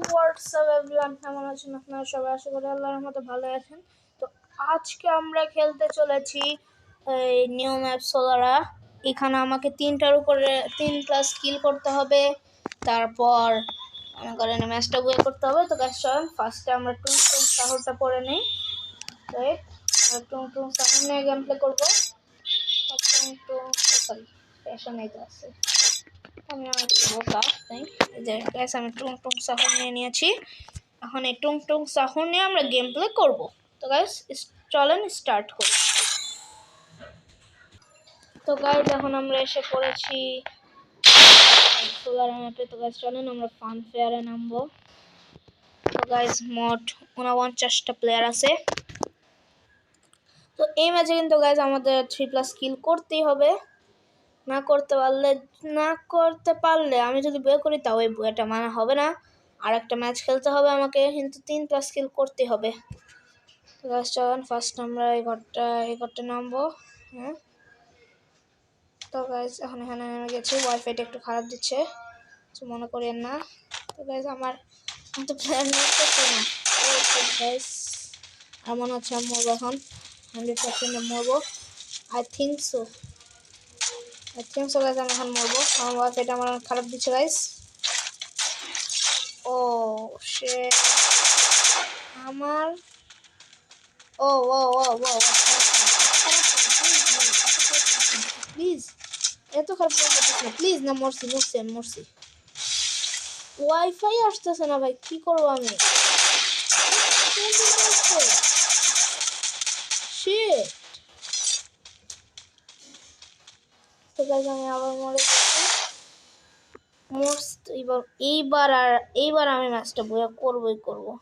WhatsApp everyone, কেমন আছেন আপনারা সবাই? আশা করি আল্লাহর রহমতে ভালো আছেন। তো আজকে আমরা খেলতে চলেছি নিউ ম্যাপ সোলারা। এখানে আমাকে 3টার উপরে 3 স্কিল করতে হবে, তারপর মনে করেন ম্যাচটা বয়ে করতে হবে। তো গাইস চলেন ফার্স্টে আমরা টুং টুং সাহরটা পরে নিই। রাইট, টুং টুং সাহর নিয়ে গেম প্লে করবো। টুং টুং সরি ফ্যাশন এই আছে, আমি আমার বোকা তাই যে গাইস আমি টুং টুং সাহর নিয়ে নিয়েছি। এখন এই টুং টুং সাহর নিয়ে আমরা গেম প্লে করবো। তো গাইস চলেন স্টার্ট করি। তো গাইস এখন আমরা এসে পড়েছি সোলার ম্যাপে। তো গাইস চলেন আমরা ফান ফেয়ারে নামবো। তো গাইস মোট 49টা প্লেয়ার আছে। তো এই ম্যাচে কিন্তু গাইস আমাদের 3+ কিল করতেই হবে। না করতে পারলে আমি যদি বয়ে করি তাও এই বইটা মানা হবে না। আর একটা ম্যাচ খেলতে হবে আমাকে, কিন্তু 3+ কিল করতে হবে। তো গাইস চলেন ফার্স্ট আমরা এই ঘরটা নামবো। হ্যাঁ, তো গাইস এখন এখানে নেমে গেছি। ওয়াইফাইটা একটু খারাপ দিচ্ছে, কিছু মনে করেন না। তো গাইস আমার তো প্ল্যান করতেছি না গাইস। আর মনে হচ্ছে আমি মরবো এখন, 100% মরবো। আই থিঙ্ক সো গাইস আমি এখন মরবো। আমার ওয়াইফাইটা আমার খারাপ দিচ্ছে গাইস। ও শিট, আমার ও ও ও ও প্লিজ এত খারাপ করতেছ না প্লিজ। না মরছি। ওয়াইফাই আসতেছে না ভাই, কি করবো আমি? শিট, তো গাইস আমি আবার মরে গেছি। এইবার আমি ম্যাচটা বইয়া করবই করবো।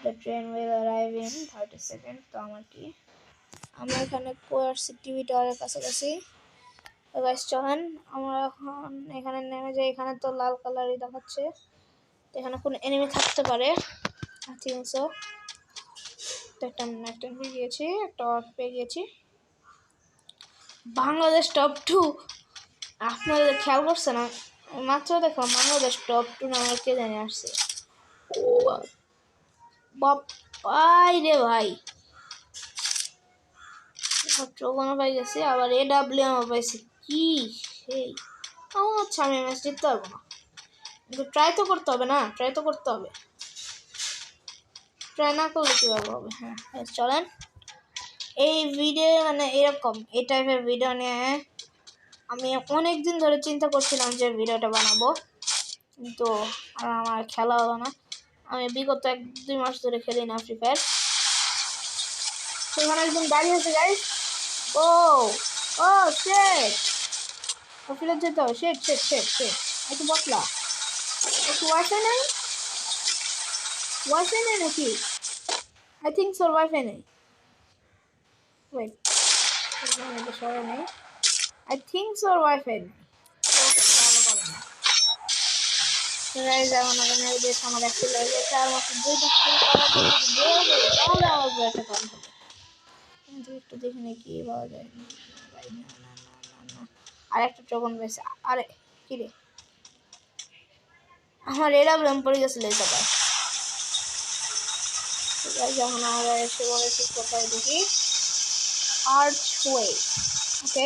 The train will arrive in 30 seconds. তো আমার কি, আমরা এখানে কোয়ারসি টিভি টাওয়ারের কাছাকাছি। তো গাইস চলেন আমরা এখন এখানে নেমে যাই। এখানে তো লাল কালারই দেখাচ্ছে, তো এখানে কোন এনিমি থাকতে পারে। I think so. তো একটা পেয়ে গিয়েছি, একটা অর্ক পেয়ে গিয়েছি। বাংলাদেশ টপ 2, আপনারা খেয়াল করছেন? মাত্র দেখলাম বাংলাদেশ টপ 2 নামের কে জানি আসছে। ও বাপাই রে ভাই, ট্রোগনও পাই গেছি, আবার AWM পাইছি। কি সেই আচ্ছা, আমি ম্যাচ জিততে পারবো না, কিন্তু ট্রাই তো করতে হবে না? ট্রাই না করলে কীভাবে হবে? হ্যাঁ চলেন এই ভিডিও মানে এরকম এই টাইপের ভিডিও নিয়ে আমি অনেক দিন ধরে চিন্তা করছিলাম যে ভিডিওটা বানাবো, কিন্তু আর আমার খেলা হলো না। আমি বিগত 1-2 মাস ধরে খেলি না ফ্রি ফায়ার। সেখানে একদম দাঁড়িয়ে আছে গাইস। ও ও শিট, ফিরে যেতে হবে। শিট একটু বসলা, একটু ওয়াইফাই নেই নাকি? আই থিঙ্ক সো ওয়াইফাই নেই। ওয়েট, সবাই নেই। আই থিঙ্ক সো ওয়াইফাই নেই। গাইস এখন আমার একটা লেগে গেছে, আর মাত্র 2টা স্কিল করার পর তাহলে আমার বইটা কম হবে। কিন্তু একটু দেখে নিই কি পাওয়া যায়। না, আর একটা ট্রগন পেয়েছে। আরে কি রে, আমার AWM পড়ে গেছিল এই জায়গায়। যখন আমরা এসে বলেছি কোথায় দেখি, আর্চওয়ে। ওকে,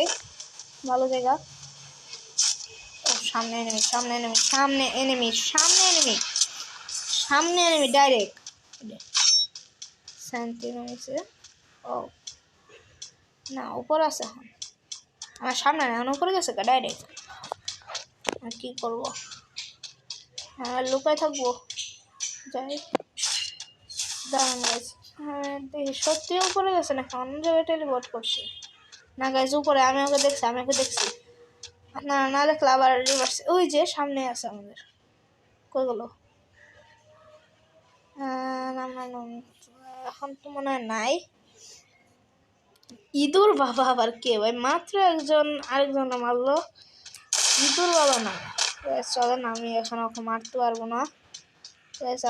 ভালো জায়গা। সামনে এনিমি ডাইরেক্ট সেন্টিনো এসে। ও না, উপর আছে এখন, আমার সামনে না, এখন উপরে গেছে ডাইরেক্ট। আর কি করবো, লুকায় থাকবো। যাই দাঁড়ান গাইস, দেখি সত্যি উপরে গেছে না অন্য জায়গায় টেলিপোর্ট করছে। না গাইস উপরে, আমি ওকে দেখছি। না দেখলে আবার রিভার্স। ওই যে সামনে আছে আমাদের, কই গেল? এখন তো মনে হয় নাই। ইঁদুর বাবা আবার কে ভাই? মাত্র আরেকজন মারলো। ইঁদুর বাবা না। চলেন আমি এখন ওকে মারতে পারবো না।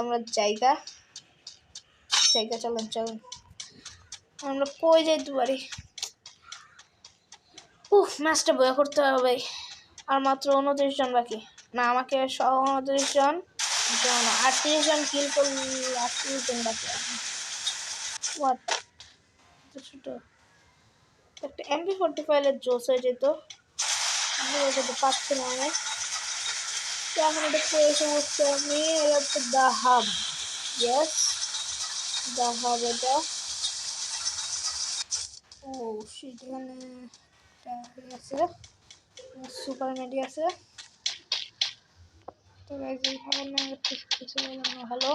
আমরা জায়গা চলেন আমরা কই যাইতে পারি। ম্যাচটা বয়া করতে হবে ভাই। আর মাত্র 29 জন বাকি। না, আমাকে সহ 29 জন, 38 জন কিল করলে 38 জন বাকি আছে। হোয়াট, ছোট একটা MP45 এর জোস হয়ে যেত, ওটা পাচ্ছি না আমি। এখন এটা করে এসে বসছে আমি, এটা হচ্ছে the hub. Yes, the hub এটা। ও শিট, এখানে আছে সুপার মেডি আছে। তো গাইজ এইখানে কিছু ভালো।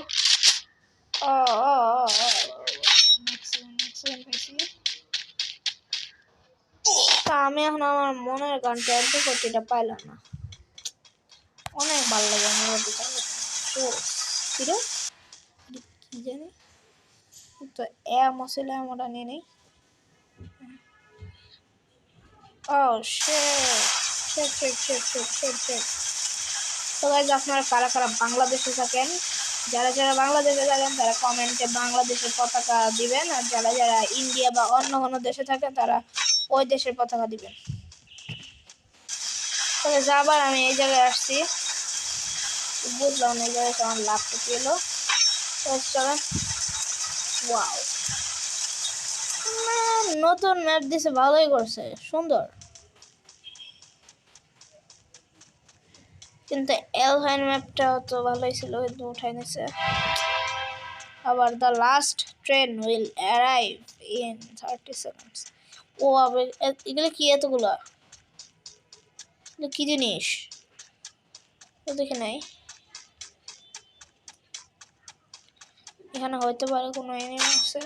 তা আমি এখন আমার মনের গানটা MP40টা পাইলাম না। অনেক ভালো লাগে আমার ওদিকে। কি জানি তো মশলা আমরা নিয়ে নেই। ও শিট। তো গাইজ আপনারা কারা কারা বাংলাদেশে থাকেন, যারা যারা বাংলাদেশে থাকেন তারা কমেন্টে বাংলাদেশের পতাকা দিবেন, আর যারা যারা ইন্ডিয়া বা অন্য কোনো দেশে থাকেন তারা ওই দেশের পতাকা দিবেন। তবে যাবার আমি এই জায়গায় আসছি, বুঝলাম এই জায়গায় আমার ল্যাপটপ এলো। চলেন, ওয়াও, নতুন ম্যাপ দিছে, ভালোই করছে, সুন্দর। কিন্তু এলভাইন ম্যাপটাও তো ভালোই ছিল, কিন্তু উঠাই নিছে। আবার the last train will arrive in 30 seconds. ও আবার এগুলো কি, এতগুলো কি জিনিস দেখে নাই। এখানে হইতে পারে কোনো এনিমি আছে।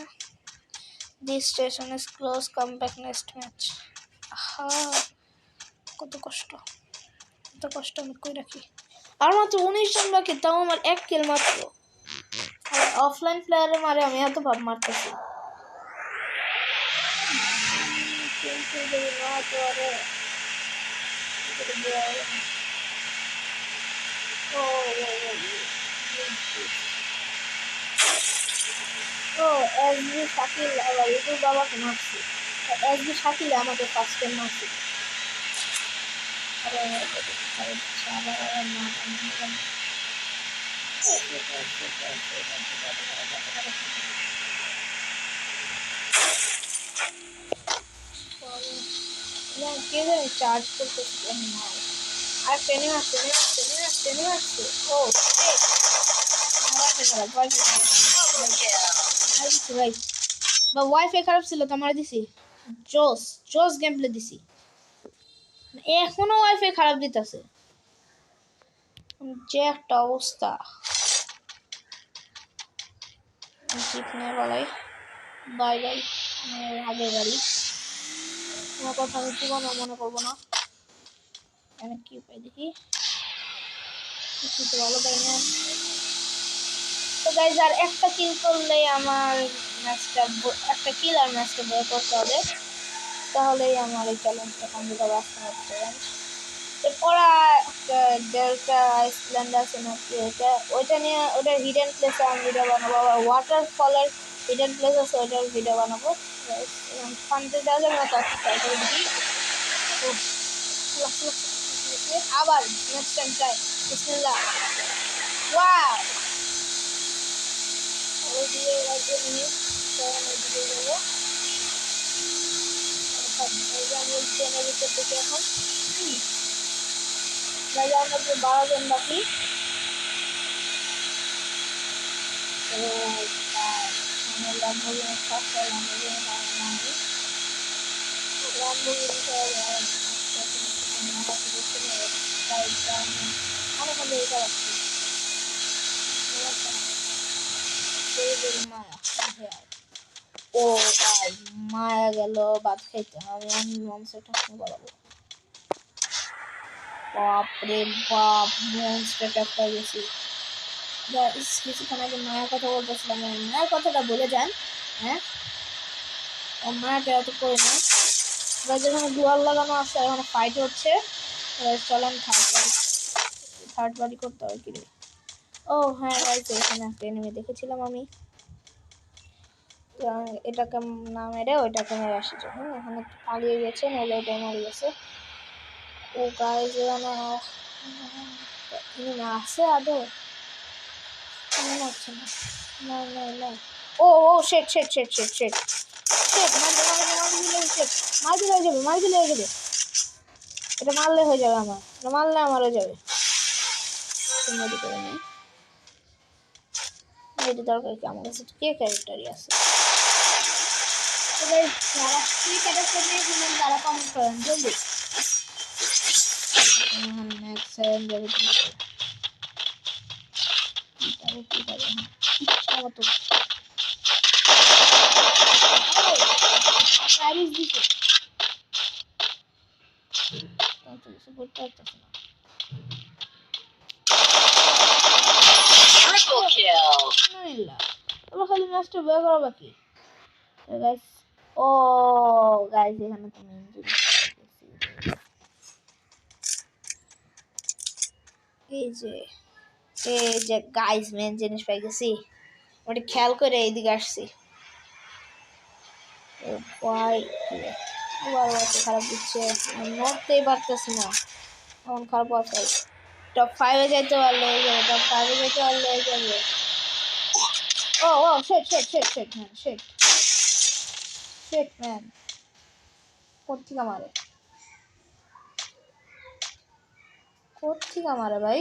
This station is close, come back next match. কত কষ্ট আমি কই রাখি। আর মাত্র 19 জন বাকি, তাও আমার 1 কিল মাত্র। অফলাইন প্লেয়ারে মারে আমি এত ভাব মারতেছি। এসবি শাকিল আবার ইউটিউব বাবাকে মারছি। এসবি শাকিল আমাকে ফার্স্ট টাইম মারছি। কে জানি চার্জ করতেছি না। আর ট্রেনে আসছে। ও ভাই, বা ওয়াইফাই খারাপ ছিল তো আমার দিছি। জোস গেম প্লে দিছি, এখনো ওয়াইফাই খারাপ দিতেছে, যে একটা অবস্থা। জিপ নিয়ে বলাই বাই আগের গাড়ি, তোমার কথা আমি জীবনে মনে করবো না। আমি কি পাই দেখি, কিছু তো ভালো পাই না। তো গাইজ আর একটা কিল করলেই আমার ম্যাচটা, একটা কিল আর ম্যাচটা বয়ে করতে হবে, তাহলেই আমার এই চ্যালেঞ্জটা কমপ্লিট হবে। এরপর ডেল্টা আইসল্যান্ড আছে নাকি, ওইটা নিয়ে, ওইটার হিডেন প্লেসে আমি ভিডিও বানাবো। আবার ওয়াটারফলের হিডেন প্লেস আছে, ওইটার ভিডিও বানাবো। ফান্ডে দেওয়া যাবে না, তার ট্রাই করে দেখি। আবার নেক্সট টাইম ট্রাই। বিসমিল্লাহ। ওয়াও, ওই দিয়ে রাখবো মিনিট, তখন ওই দিকে যাবো। আমি ট্রেনের ভিতর থেকে এখন গাড়ি, আমরা 12 জন বাকি। ও ভাই, মায়া গেল ভাত খাইতে, আমি মনসটা বলাবো। বাপরে বাপ, মনস্টারটা একটা গেছি। কিছুক্ষণ আগে মায়ের কথা বলতেছিলাম, মায়ের কথাটা বলে যান। হ্যাঁ, ও মায়াটা এত করে না। যেখানে দুয়ার লাগানো আছে, ওখানে ফাইট হচ্ছে। চলেন থার্ড বাড়ি করতে হবে কি রে। ও হ্যাঁ গাইস, এখানে একটা এনিমি দেখেছিলাম আমি, এটাকে না মেরে ওইটাকে মেরে আসি। যখন এখানে পালিয়ে গেছে, নইলে ওটাই মারি গেছে। ও গাইস, এখানে এনিমি আছে আদৌ? মনে হচ্ছে না। না না না। ও ও শেট শেট শেট শেট শেট শেট মার দিলে হয়ে যাবে, মার দিলে হয়ে যাবে। এটা মারলে হয়ে যাবে আমার, এটা মারলে আমার হয়ে যাবে। মেডি করে নিই। মেডি দরকার কি, আমার কাছে কে ক্যারেক্টারই আছে। এবার যারা কি ক্যারেক্টার নিয়ে খেলেন তারা কমেন্ট করেন জলদি। নেক্সট সেভেন যাবে কি পাবে ইচ্ছা মতো প্যারিস দিতে কিছু করতে পারতেছে না। Triple kill. আলহামদুলিল্লাহ তোমরা খালি ম্যাচটা বের করা বাকি। গাইস ও গাইস এখানে তো মেইন জিনিস এই যে গাইস মেইন জিনিস পাই গেছি। ওটা খেয়াল করে এইদিকে আসছি। ও ভাই আবার অত খারাপ দিচ্ছে, আমি নড়তেই পারতেছি না, এমন খারাপ আছে। টপ 5-এ যাইতে পারলে হয়ে যাবে, টপ 5-এ যাইতে পারলে হয়ে যাবে। ও ও shit shit shit shit man shit shit man কোত্থেকে মারে, কোত্থেকে মারে ভাই,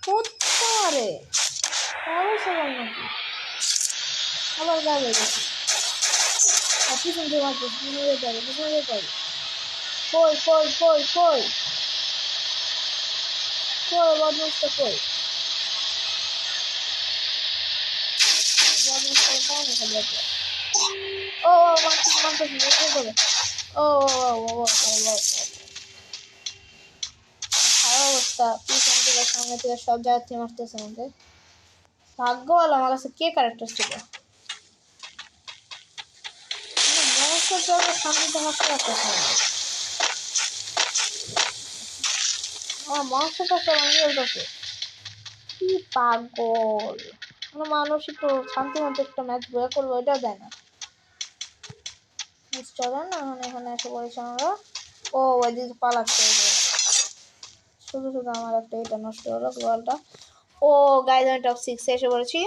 কোত্থেকে মারে পাগল সবাই নাকি। আবার গায়ে হয়ে গেছে, আর পিছন দিয়ে মারতে পিছনে যেতে হবে, পিছনে যেতে হবে। কই কই কই কই কই বদমাসটা কই, বদমাসটা পায় না খালি একটা। ও ও মারতেছে মারতেছে কি করে, ও ও ও ও ও ও খারাপ অবস্থা, পিছন থেকে সামনে থেকে সব জায়গা থেকে মারতেছে আমাকে। ভাগ্য ভালো আমার কাছে কে ক্যারেক্টার ছিল, মনস্টার জায়গায় শান্তিতে হাসতে পারতেছে না। আমার মনস্টারটা সবাই বলতেছে কি পাগল, মানে মানুষ একটু শান্তি মতো একটা ম্যাচ বয়ে করবো এটাও দেয় না। চলে না এখানে এসে পড়েছে আমরা। ও ওইদিকে পালাচ্ছে, শুধু শুধু আমার একটা এটা নষ্ট হলো গোয়ালটা। ও গাইজ আমি টপ 6-এ এসে পড়েছি।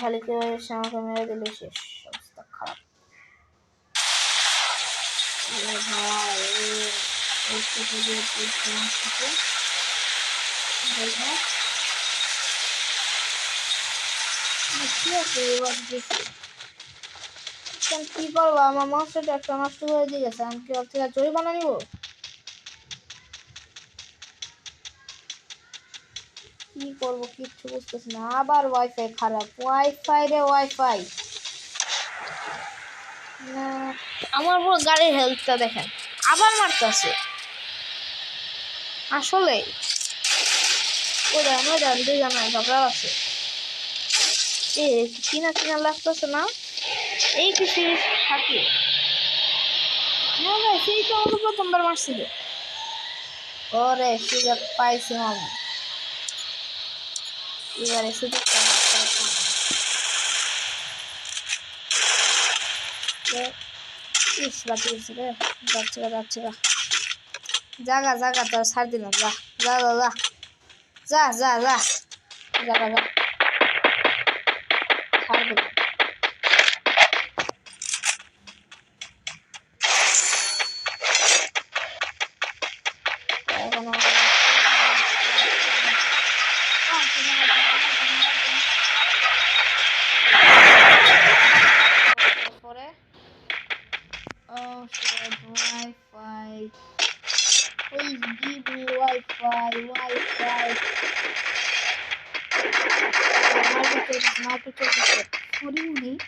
খালি কেউ এসে আমাকে মেরে দিলে শেষ, অবস্থা খারাপ। কি করবো, আমার মনস্টারটা একটা নষ্ট করে দিয়ে গেছে, আমি কি ওর থেকে জরিমানা নিবো? কি করবো কিচ্ছু বুঝতেছি না। আবার ওয়াইফাই খারাপ, ওয়াইফাই রে ওয়াইফাই। আমার পুরো গাড়ির হেলথটা দেখেন, আবার মারতেছে আসলে। ওই দেন দুইজন ঝগড়া আছে, এ কিনা কিনা লাগতেছে না, এই কি সিরিজ থাকে না ভাই, সেই তো আমাকে প্রথমবার মারছিল। ওরে সুযোগ পাইছি আমি, এবারে সুযোগটা ইস বাকি গেছে রে, যাচ্ছে গা যাচ্ছে গা, জাগা জাগা তোর ছাড় দিলাম, যা যা যা যা যা যা জাগা যা ছাড় দিলাম। এখন পরে oh shit Wi-Fi, please give me Wi-Fi market what do you need?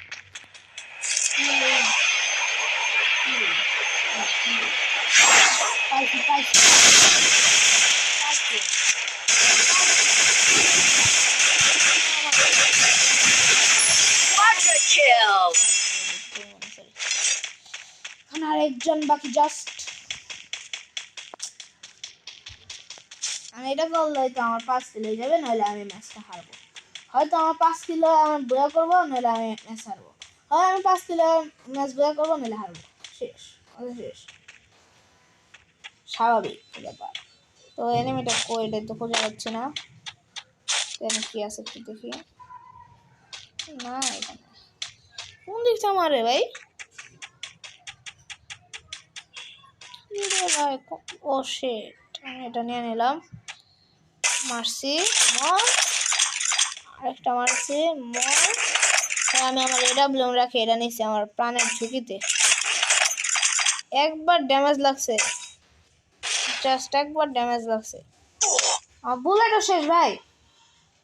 Quadra kill. এখন আর একজন বাকি, জাস্ট আমি এটা করলে তো আমার 5 কিলো হয়ে যাবে, নইলে আমি ম্যাচটা হারবো। হয়তো আমার 5 কিলো আমি বয়া করবো, নইলে আমি ম্যাচ হারবো। হয় আমি 5 কিলো ম্যাচ বয়া করবো, নইলে হারবো, শেষ শেষ। স্বাভাবিক ব্যাপার। তো এনিমিটা কই, এটা তো খোঁজা যাচ্ছে না। এখানে কি আছে একটু দেখি। না এখানে কোন দিকটা মারে ভাই? ভাই ও শিট, আমি এটা নিয়ে নিলাম। মারছি মর, আরেকটা মারছি মর। আমি আমার এডাব্লিউএম রাখি, এটা নিচ্ছি আমার প্রাণের ঝুঁকিতে। একবার ড্যামেজ লাগছে, জাস্ট একবার ড্যামেজ লাগছে। আমার বুলেটও শেষ ভাই।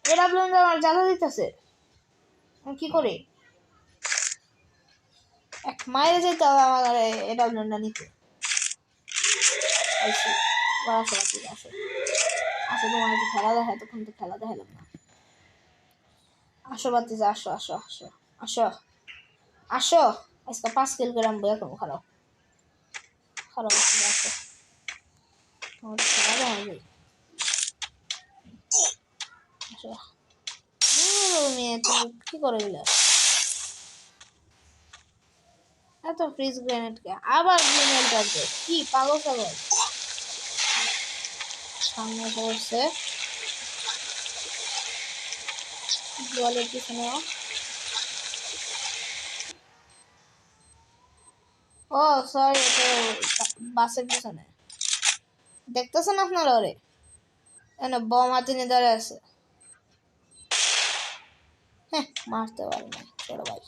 এডাব্লিউএম আমার জ্বালা দিতেছে, আমি কি করি? এক মাইরে যেতে হবে আমার এডাব্লিউএমটা নিতে। আসো আসো আসো, তোমার একটু খেলা দেখা, তখন তো খেলা দেখালাম না। আসো বাতিজা, আসো আসো আসো আসো আসো, আজকে 5 কিল করে আনবো। এখন খারাপ খারাপ আসো, তোমার খেলা দেখা যায়। আসো মেয়ে, তুমি কি করে দিলে? এত ফ্রিজ গ্রেনেড কে? আবার গ্রেনেড আছে, কি পাগল পাগল। সামনে এসে পড়ছে জলের পিছনে। ও সরি, এটা বাসের পিছনে। দেখতেছেন আপনারা ওরে? এনে বম হাতে নিয়ে দাঁড়িয়ে আছে। হ্যাঁ, মারতে পারে না ছোট ভাই।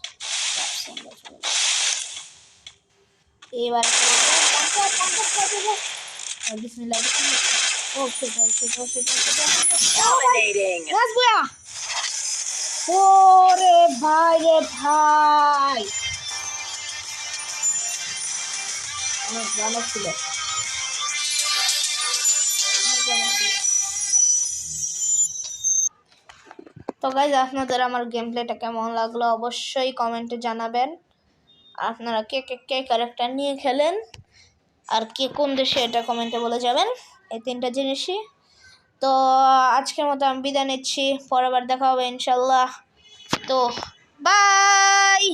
এবার বিসমিল্লাহ বিসমিল্লাহ। ও সেটা সেটা সেটা সেটা Dominating. রাজবুয়া। ওরে ভাই রে ভাই, অনেক ভালো ছিল। তো গাইজ, আপনাদের আমার গেম প্লেটা কেমন লাগলো অবশ্যই কমেন্টে জানাবেন। আর আপনারা কে কে কে ক্যারেক্টার নিয়ে খেলেন আর কে কোন দেশে, এটা কমেন্টে বলে যাবেন। এই 3টা জিনিসই। তো আজকের মতো আমি বিদায় নিচ্ছি, পরের বার দেখা হবে ইনশাল্লাহ। তো বাই।